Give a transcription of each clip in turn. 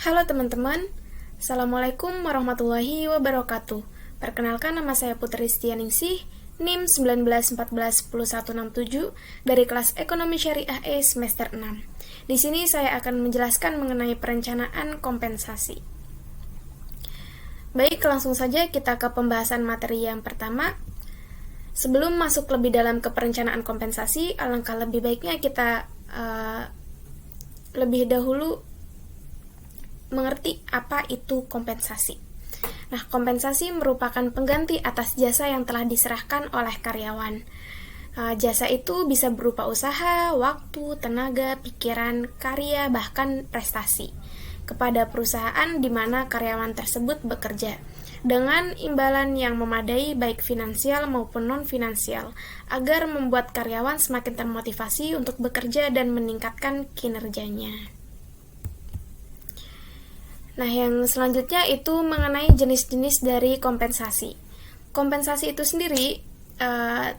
Halo teman-teman, Assalamualaikum warahmatullahi wabarakatuh. Perkenalkan, nama saya Putri Stianingsih, NIM 19141167 dari kelas Ekonomi Syariah E semester 6. Di sini saya akan menjelaskan mengenai perencanaan kompensasi. Baik, langsung saja kita ke pembahasan materi yang pertama. Sebelum masuk lebih dalam ke perencanaan kompensasi, alangkah lebih baiknya kita lebih dahulu mengerti apa itu kompensasi. Nah, kompensasi merupakan pengganti atas jasa yang telah diserahkan oleh karyawan. Jasa itu bisa berupa usaha, waktu, tenaga, pikiran, karya, bahkan prestasi kepada perusahaan di mana karyawan tersebut bekerja, dengan imbalan yang memadai baik finansial maupun non-finansial, agar membuat karyawan semakin termotivasi untuk bekerja dan meningkatkan kinerjanya. Nah, yang selanjutnya itu mengenai jenis-jenis dari kompensasi. Kompensasi itu sendiri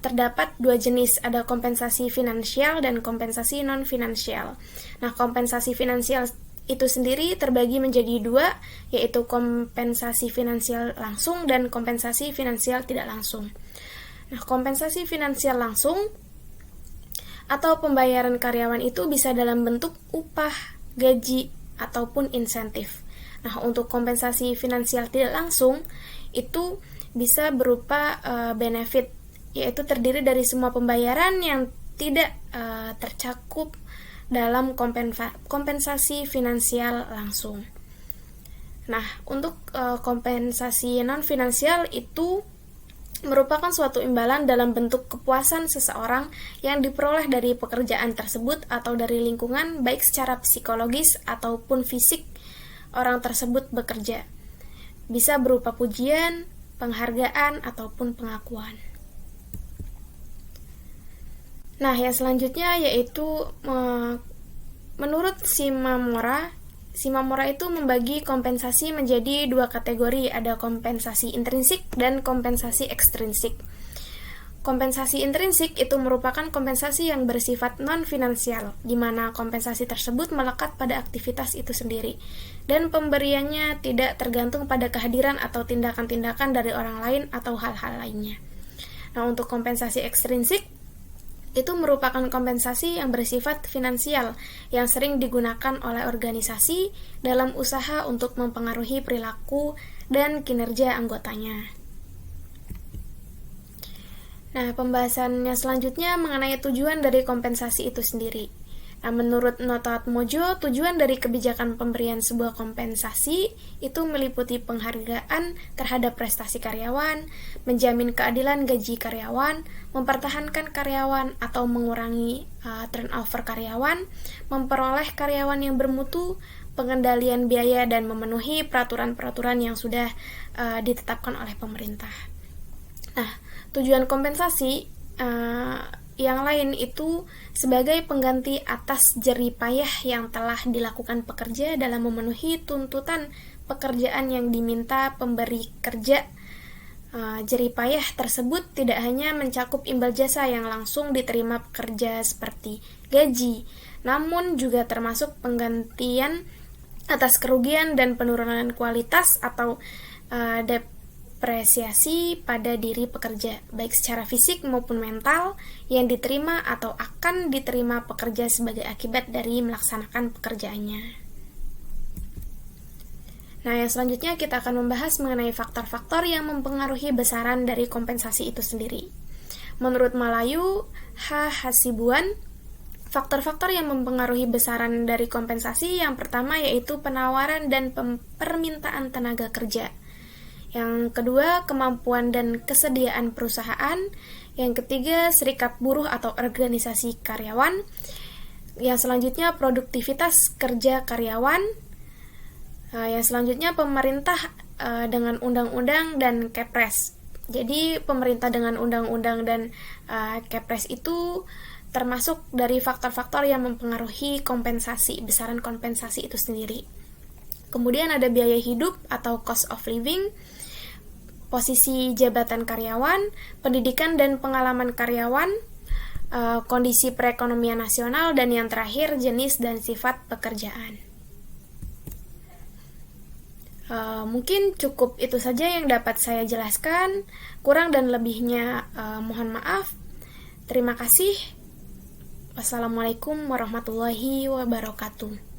terdapat dua jenis, ada kompensasi finansial dan kompensasi non-finansial. Nah, kompensasi finansial itu sendiri terbagi menjadi dua, yaitu kompensasi finansial langsung dan kompensasi finansial tidak langsung. Nah, kompensasi finansial langsung atau pembayaran karyawan itu bisa dalam bentuk upah, gaji, ataupun insentif. Nah, untuk kompensasi finansial tidak langsung itu bisa berupa benefit, yaitu terdiri dari semua pembayaran yang tidak tercakup dalam kompensasi finansial langsung. Nah, untuk kompensasi non-finansial itu merupakan suatu imbalan dalam bentuk kepuasan seseorang yang diperoleh dari pekerjaan tersebut atau dari lingkungan, baik secara psikologis ataupun fisik orang tersebut bekerja. Bisa berupa pujian, penghargaan, ataupun pengakuan. Nah, yang selanjutnya yaitu menurut Shimamura itu membagi kompensasi menjadi dua kategori, ada kompensasi intrinsik dan kompensasi ekstrinsik. Kompensasi intrinsik itu merupakan kompensasi yang bersifat non-finansial, di mana kompensasi tersebut melekat pada aktivitas itu sendiri, dan pemberiannya tidak tergantung pada kehadiran atau tindakan-tindakan dari orang lain atau hal-hal lainnya. Nah, untuk kompensasi ekstrinsik, itu merupakan kompensasi yang bersifat finansial, yang sering digunakan oleh organisasi dalam usaha untuk mempengaruhi perilaku dan kinerja anggotanya. Nah, pembahasannya selanjutnya mengenai tujuan dari kompensasi itu sendiri. Nah, menurut Noto Atmojo, tujuan dari kebijakan pemberian sebuah kompensasi itu meliputi penghargaan terhadap prestasi karyawan, menjamin keadilan gaji karyawan, mempertahankan karyawan atau mengurangi turnover karyawan, memperoleh karyawan yang bermutu, pengendalian biaya, dan memenuhi peraturan-peraturan yang sudah ditetapkan oleh pemerintah. Nah, tujuan kompensasi yang lain itu sebagai pengganti atas jerih payah yang telah dilakukan pekerja dalam memenuhi tuntutan pekerjaan yang diminta pemberi kerja. Jerih payah tersebut tidak hanya mencakup imbal jasa yang langsung diterima pekerja seperti gaji, namun juga termasuk penggantian atas kerugian dan penurunan kualitas atau depresiasi pada diri pekerja, baik secara fisik maupun mental, yang diterima atau akan diterima pekerja sebagai akibat dari melaksanakan pekerjaannya. Nah, yang selanjutnya kita akan membahas mengenai faktor-faktor yang mempengaruhi besaran dari kompensasi itu sendiri. Menurut Malayu H. Hasibuan, faktor-faktor yang mempengaruhi besaran dari kompensasi yang pertama yaitu penawaran dan permintaan tenaga kerja. Yang kedua, kemampuan dan kesediaan perusahaan. Yang ketiga, serikat buruh atau organisasi karyawan. Yang selanjutnya, produktivitas kerja karyawan. Yang selanjutnya, pemerintah dengan undang-undang dan Kepres. Jadi, pemerintah dengan undang-undang dan Kepres itu termasuk dari faktor-faktor yang mempengaruhi kompensasi, besaran kompensasi itu sendiri. Kemudian ada biaya hidup atau cost of living, posisi jabatan karyawan, pendidikan dan pengalaman karyawan, kondisi perekonomian nasional, dan yang terakhir jenis dan sifat pekerjaan. Mungkin cukup itu saja yang dapat saya jelaskan. Kurang dan lebihnya mohon maaf. Terima kasih. Wassalamualaikum warahmatullahi wabarakatuh.